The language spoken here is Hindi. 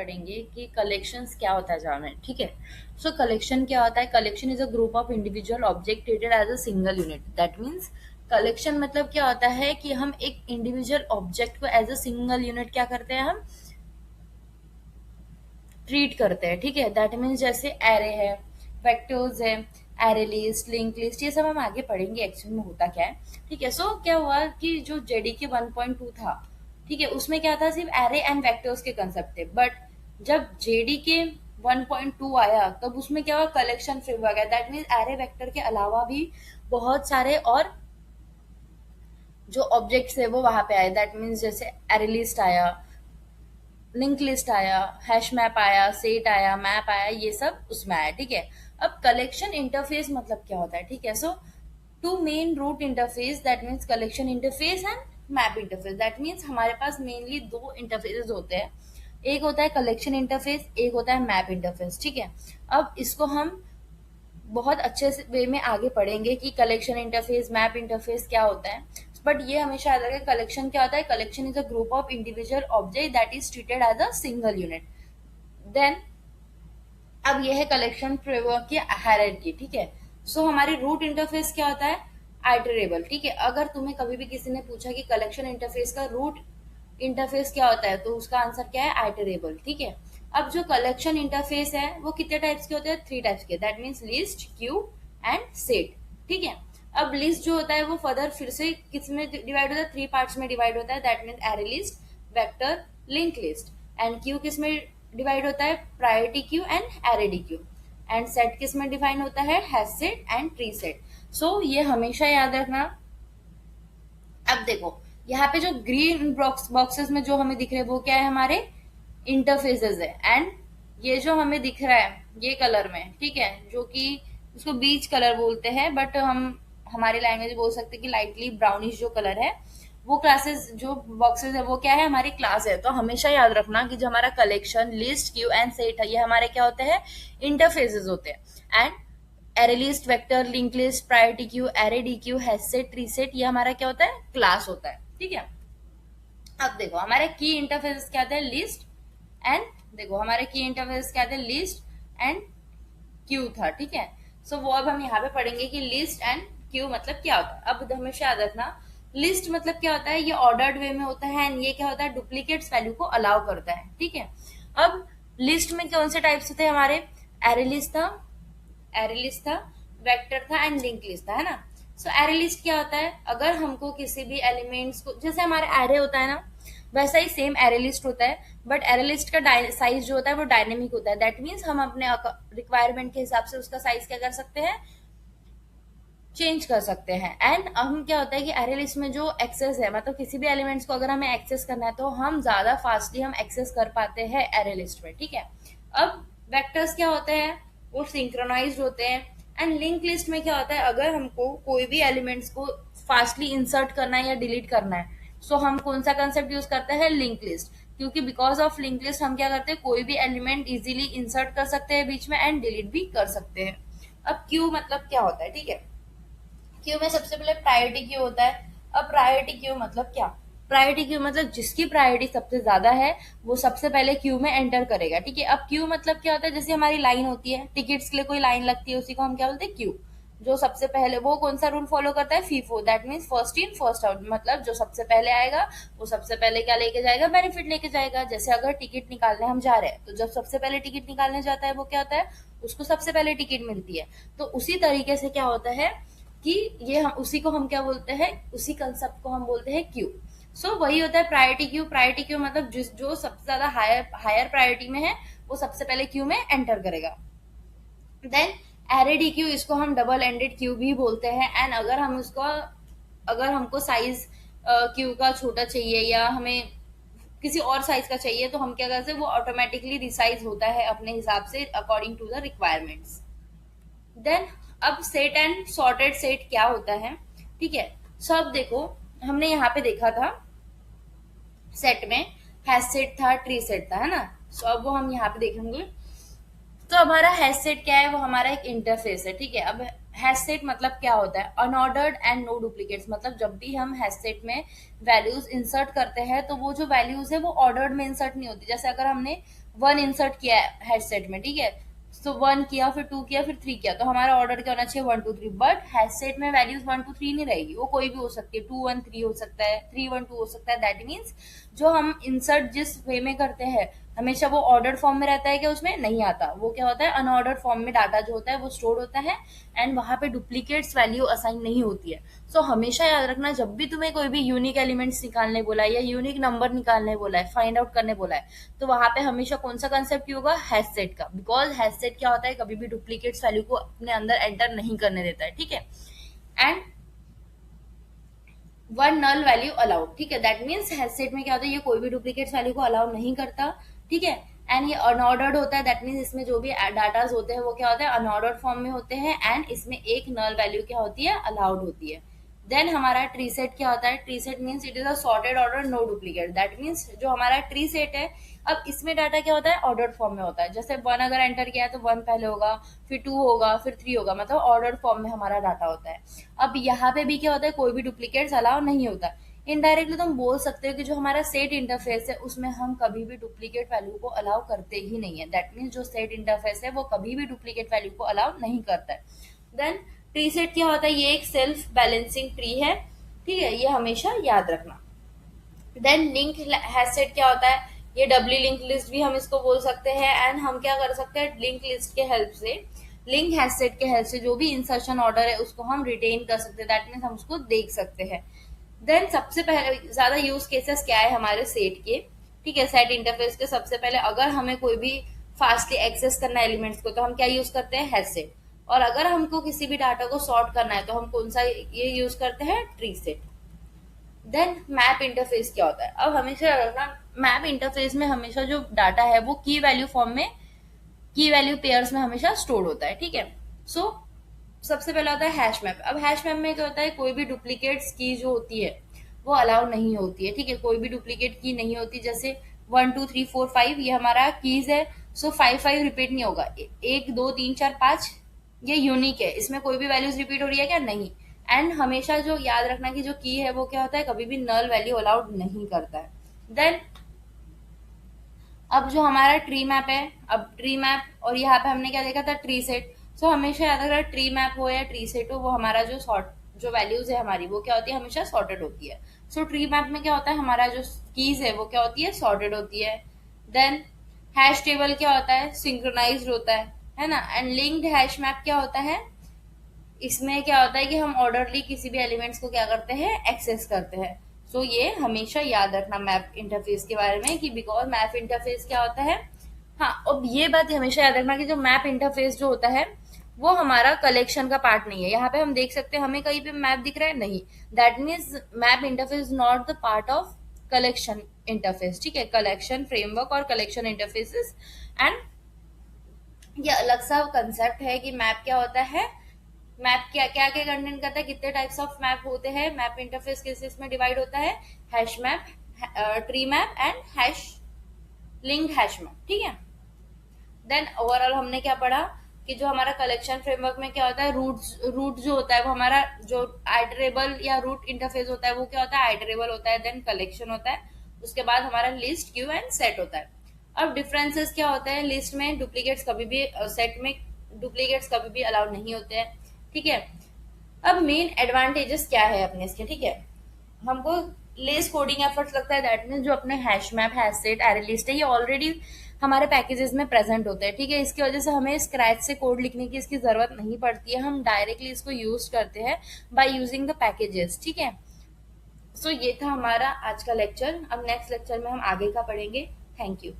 पढ़ेंगे कि कलेक्शंस क्या होता है जावा में, ठीक है। सो कलेक्शन क्या होता है? Collection is a group of individual object treated as a single unit. That means collection मतलब क्या होता है कि हम एक इंडिविजुअल ऑब्जेक्ट को एज अ सिंगल यूनिट क्या करते हैं, हम ट्रीट करते हैं, ठीक है। दैट मीन्स जैसे एरे है, वेक्टर्स है, एरे लिस्ट, लिंक लिस्ट, ये सब हम आगे पढ़ेंगे एक्चुअल में होता क्या है, ठीक है। सो क्या हुआ कि जो जेडीके 1.2 था, ठीक है, उसमें क्या था, सिर्फ एरे एंड वेक्टर्स के कंसेप्ट थे। बट जब जेडीके 1.2 आया तब उसमें क्या हुआ, कलेक्शन फ्रेमवर्क है। दैट मीन्स एरे वेक्टर के अलावा भी बहुत सारे और जो ऑब्जेक्ट्स है वो वहां पे आए। दैट मीन्स जैसे एरे लिस्ट आया, लिंक लिस्ट आया, हैश मैप आया, सेट आया, मैप आया, ये सब उसमें आया, ठीक है। अब कलेक्शन इंटरफेस मतलब क्या होता है, ठीक है। So two main root interface, that means collection interface and map interface. That means हमारे पास मेनली दो इंटरफेसेस होते हैं, एक होता है कलेक्शन इंटरफेस, एक होता है मैप इंटरफेस, ठीक है। अब इसको हम बहुत अच्छे से वे में आगे पढ़ेंगे कि कलेक्शन इंटरफेस, मैप इंटरफेस क्या होता है। बट ये हमेशा याद रखें, कलेक्शन क्या होता है, collection is a group of individual object that is treated as a single unit. Then अब ये है कलेक्शन फ्रेमवर्क की हायरार्की, ठीक है। सो हमारी रूट इंटरफेस क्या होता है, आइटरेबल, ठीक है। अगर तुम्हें कभी भी किसी ने पूछा कि कलेक्शन इंटरफेस का रूट इंटरफेस क्या होता है, तो उसका आंसर क्या है, आइटरेबल, ठीक है। अब जो कलेक्शन इंटरफेस है वो कितने टाइप्स के होते हैं, 3 टाइप्स के। That means list, Q and set, ठीक है। अब लिस्ट जो होता है वो फर्दर फिर से किस में डिवाइड होता है, 3 पार्ट्स में डिवाइड होता है। That means array list, vector, link list. And queue किस में डिवाइड होता है, प्रायोरिटी क्यू एंड एरेडी क्यू। एंड सेट किस में डिफाइन होता है, hash set and tree set. So ये हमेशा याद रखना। अब देखो यहाँ पे जो ग्रीन बॉक्सेस में जो हमें दिख रहे हैं वो क्या है, हमारे इंटरफेसेस है। एंड ये जो हमें दिख रहा है ये कलर में, ठीक है, जो कि उसको बीच कलर बोलते हैं, बट हम हमारी लैंग्वेज बोल सकते हैं कि लाइटली ब्राउनिश जो कलर है, वो क्लासेस जो बॉक्सेस है वो क्या है, हमारी क्लास है। तो हमेशा याद रखना कि जो हमारा collection, list, Q and set है, ये हमारे क्या होते हैं, इंटरफेसेस होते हैं। And array list, vector, link list, priority queue, array D Q, hash set, tree set, ये हमारा क्या होता है, क्लास होता है, ठीक है। अब देखो हमारे की इंटरफेस क्या थे, लिस्ट एंड, देखो हमारे की इंटरफेस क्या थे, लिस्ट एंड क्यू था, ठीक है। सो वो अब हम यहाँ पे पढ़ेंगे कि लिस्ट एंड क्यू मतलब क्या होता है। अब हमेशा याद रखना, लिस्ट मतलब क्या होता है, ये ऑर्डर्ड वे में होता है, एंड ये क्या होता है, डुप्लीकेट्स वैल्यू को अलाउ करता है, ठीक है। अब लिस्ट में कौन से टाइप्स थे हमारे, एरे लिस्ट था, एरे लिस्ट था, वेक्टर था एंड लिंक लिस्ट था, है ना। सो एरे लिस्ट क्या होता है, अगर हमको किसी भी एलिमेंट्स को, जैसे हमारा एरे होता है ना, वैसा ही सेम एरे लिस्ट होता है। बट एरे लिस्ट का साइज जो होता है वो डायनेमिक होता है। दैट मीन्स हम अपने रिक्वायरमेंट के हिसाब से उसका साइज क्या कर सकते हैं, चेंज कर सकते हैं। एंड हम क्या होता है कि एरे लिस्ट में जो एक्सेस है, मतलब किसी भी एलिमेंट्स को अगर हमें एक्सेस करना है तो हम ज्यादा फास्टली हम एक्सेस कर पाते हैं एरे लिस्ट में, ठीक है। अब वेक्टर्स क्या होते हैं, वो सिंक्रोनाइज्ड होते हैं। एंड लिंक लिस्ट में क्या होता है, अगर हमको कोई भी एलिमेंट्स को फास्टली इंसर्ट करना है या डिलीट करना है, सो हम कौन सा कंसेप्ट यूज करते हैं, लिंक लिस्ट। क्योंकि बिकॉज ऑफ लिंक लिस्ट हम क्या करते हैं, कोई भी एलिमेंट इजीली इंसर्ट कर सकते हैं बीच में एंड डिलीट भी कर सकते हैं। अब क्यू मतलब क्या होता है, ठीक है। क्यू में सबसे पहले प्रायोरिटी क्यू होता है। अब प्रायोरिटी क्यू मतलब क्या, प्रायोरिटी क्यू मतलब जिसकी प्रायोरिटी सबसे ज्यादा है वो सबसे पहले क्यू में एंटर करेगा, ठीक है। अब क्यू मतलब क्या होता है, जैसे हमारी लाइन होती है, टिकट्स के लिए कोई लाइन लगती है, उसी को हम क्या बोलते हैं, क्यू। जो सबसे पहले, वो कौन सा रूल फॉलो करता है, FIFO. That means first in first out, मतलब जो सबसे पहले आएगा वो सबसे पहले क्या लेके जाएगा, बेनिफिट लेके जाएगा। जैसे अगर टिकट निकालने हम जा रहे हैं तो जब सबसे पहले टिकट निकालने जाता है वो क्या होता है, उसको सबसे पहले टिकट मिलती है। तो उसी तरीके से क्या होता है कि ये हम उसी को हम क्या बोलते हैं, उसी कंसेप्ट को हम बोलते हैं क्यू। सो वही होता है प्रायोरिटी क्यू। प्रायोरिटी क्यू मतलब जिस जो सबसे ज्यादा हायर हायर प्रायोरिटी में है वो सबसे पहले क्यू में एंटर करेगा। देन एरे डी क्यू, इसको हम डबल एंडेड क्यू भी बोलते हैं। एंड अगर हम उसको, अगर हमको साइज क्यू का छोटा चाहिए या हमें किसी और साइज का चाहिए तो हम क्या करते हैं, वो ऑटोमेटिकली रिसाइज होता है अपने हिसाब से according to the requirements. Then अब सेट एंड सॉर्टेड सेट क्या होता है, ठीक है। सो अब देखो हमने यहाँ पे देखा था सेट में हैश सेट था, ट्री सेट था, है ना। सो अब वो हम यहाँ पे देखेंगे। तो हमारा हैश सेट क्या है, वो हमारा एक इंटरफेस है, ठीक है। अब हैश सेट मतलब क्या होता है, अनऑर्डर्ड एंड नो डुप्लीकेट्स। मतलब जब भी हम हैश सेट में वैल्यूज इंसर्ट करते हैं तो वो जो वैल्यूज है वो ऑर्डर्ड में इंसर्ट नहीं होती। जैसे अगर हमने वन इंसर्ट किया है हैश सेट में, ठीक है। सो वन किया, फिर टू किया, फिर थ्री किया, तो हमारा ऑर्डर क्या होना चाहिए, one two three. But hash set में वैल्यूज वन टू थ्री नहीं रहेगी, वो कोई भी हो सकती है, टू वन थ्री हो सकता है, थ्री वन टू हो सकता है। दैट मीन्स जो हम इंसर्ट जिस वे में करते हैं हमेशा वो ऑर्डर फॉर्म में रहता है, क्या उसमें नहीं आता, वो क्या होता है अनऑर्डर फॉर्म में डाटा जो होता है वो स्टोर होता है, एंड वहां पे डुप्लीकेट्स वैल्यू असाइन नहीं होती है। सो हमेशा याद रखना, जब भी तुम्हें कोई भी यूनिक एलिमेंट्स निकालने बोला है या यूनिक नंबर निकालने बोला है, फाइंड आउट करने बोला है, तो वहां पे हमेशा कौन सा कंसेप्ट होगा, हैश सेट का। बिकॉज हैश सेट क्या होता है, कभी भी डुप्लीकेट्स वैल्यू को अपने अंदर एंटर नहीं करने देता है, ठीक है। And one null value allowed, ठीक है। दैट मीन्स हैश सेट में क्या होता है, ये कोई भी डुप्लीकेट वैल्यू को अलाउ नहीं करता, ठीक है। एंड ये अनऑर्डर्ड होता है, दैट मीन्स इसमें जो भी डाटाज होते हैं वो क्या होता है अनऑर्डर्ड फॉर्म में होते हैं, एंड इसमें एक नल वैल्यू क्या होती है, अलाउड होती है। देन हमारा ट्री सेट क्या होता है, tree set means it is a sorted order no duplicate. That means जो हमारा ट्री सेट है, अब इसमें डाटा क्या होता है ऑर्डर फॉर्म में होता है। जैसे वन अगर एंटर किया है तो वन पहले होगा, फिर टू होगा, फिर थ्री होगा, मतलब ऑर्डर फॉर्म में हमारा डाटा होता है। अब यहाँ पे भी क्या होता है, कोई भी डुप्लीकेट्स अलाउ नहीं होता। इनडायरेक्टली तुम बोल सकते हो कि जो हमारा सेट इंटरफेस है उसमें हम कभी भी डुप्लीकेट वैल्यू को अलाउ करते ही नहीं है। दैट मीन्स जो सेट इंटरफेस है वो कभी भी डुप्लीकेट वैल्यू को अलाउ नहीं करता है। देन ट्री सेट क्या होता है, ये एक सेल्फ बैलेंसिंग ट्री है, ठीक है, ये हमेशा याद रखना। देन लिंक हैश सेट क्या होता है, ये डब्ल्यू लिंक लिस्ट भी हम इसको बोल सकते हैं। एंड हम क्या कर सकते हैं, लिंक लिस्ट के हेल्प से, लिंक हैश सेट के हेल्प से जो भी इंसर्शन ऑर्डर है उसको हम रिटेन कर सकते हैं। दैट मीन्स हम उसको देख सकते हैं। देन सबसे पहले ज्यादा यूज केसेस क्या है हमारे सेट के, ठीक है, सेट इंटरफेस के। सबसे पहले अगर हमें कोई भी फास्टली एक्सेस करना है एलिमेंट्स को तो हम क्या यूज करते हैं, हैश सेट। और अगर हमको किसी भी डाटा को सॉर्ट करना है तो हम कौन सा ये यूज करते हैं, tree set. Then map interface क्या होता है, अब हमेशा रखना, मैप इंटरफेस में हमेशा जो डाटा है वो की वैल्यू फॉर्म में, की वैल्यू पेयर्स में हमेशा स्टोर होता है, ठीक है। सो सबसे पहला होता है हैश मैप। अब हैश मैप में क्या होता है, कोई भी डुप्लीकेट्स की जो होती है वो अलाउ नहीं होती है, ठीक है, कोई भी डुप्लीकेट की नहीं होती। जैसे one two three four five ये हमारा कीज है, सो फाइव फाइव रिपीट नहीं होगा, एक दो तीन चार पांच ये यूनिक है, इसमें कोई भी वैल्यूज रिपीट हो रही है क्या, नहीं। एंड हमेशा जो याद रखना कि जो की है वो क्या होता है, कभी भी नल वैल्यू अलाउड नहीं करता है। देन अब जो हमारा ट्री मैप है, अब ट्री मैप और यहाँ पे हमने क्या देखा था, ट्री सेट। सो हमेशा याद रखना, ट्री मैप हो या ट्री सेट हो, वो हमारा जो सॉर्ट जो वैल्यूज है हमारी वो क्या होती है, हमेशा सॉर्टेड होती है। सो ट्री मैप में क्या होता है, हमारा जो कीज है वो क्या होती है, सॉर्टेड होती है। देन हैश टेबल क्या होता है, सिंक्रोनाइज्ड होता है ना। एंड लिंक्ड हैश मैप क्या होता है, इसमें क्या होता है कि हम ऑर्डरली किसी भी एलिमेंट्स को क्या करते हैं, एक्सेस करते हैं। सो ये हमेशा याद रखना मैप इंटरफेस के बारे में कि बिकॉज मैप इंटरफेस क्या होता है। हाँ, अब ये बात हमेशा याद रखना कि जो मैप इंटरफेस जो होता है वो हमारा कलेक्शन का पार्ट नहीं है। यहाँ पे हम देख सकते हैं हमें कहीं पे मैप दिख रहा है, नहीं। That means map interface not the part of collection interface, ठीक है, कलेक्शन फ्रेमवर्क और कलेक्शन इंटरफेसेस। एंड ये अलग सा कंसेप्ट है कि मैप क्या होता है, मैप क्या क्या क्या कंटेंट करता है, कितने टाइप्स ऑफ मैप होते हैं, मैप इंटरफेस किस इसमें डिवाइड होता है, hash map, tree map and hash linked hash map, ठीक है। देन ओवरऑल हमने क्या पढ़ा कि जो हमारा कलेक्शन फ्रेमवर्क में क्या होता है, रूट जो होता है वो हमारा जो आइटरेबल या रूट इंटरफेस होता है वो क्या होता है, आइटरेबल होता है। देन कलेक्शन होता है, उसके बाद हमारा लिस्ट, क्यू एंड सेट होता है। अब डिफरेंसेस क्या होते हैं, लिस्ट में डुप्लीकेट्स कभी भी, सेट में डुप्लीकेट्स कभी भी अलाउड नहीं होते हैं, ठीक है। अब मेन एडवांटेजेस क्या है अपने इसके, ठीक है, हमको लेस कोडिंग एफर्ट्स लगता है। दैट मीन जो अपने hash map, hash set, array list है ये ऑलरेडी हमारे पैकेजेस में प्रेजेंट होते हैं, ठीक है। इसकी वजह से हमें स्क्रैच से कोड लिखने की इसकी जरूरत नहीं पड़ती है, हम डायरेक्टली इसको यूज करते हैं बाय यूजिंग द पैकेजेस, ठीक है। सो ये था हमारा आज का लेक्चर। अब नेक्स्ट लेक्चर में हम आगे का पढ़ेंगे। Thank you.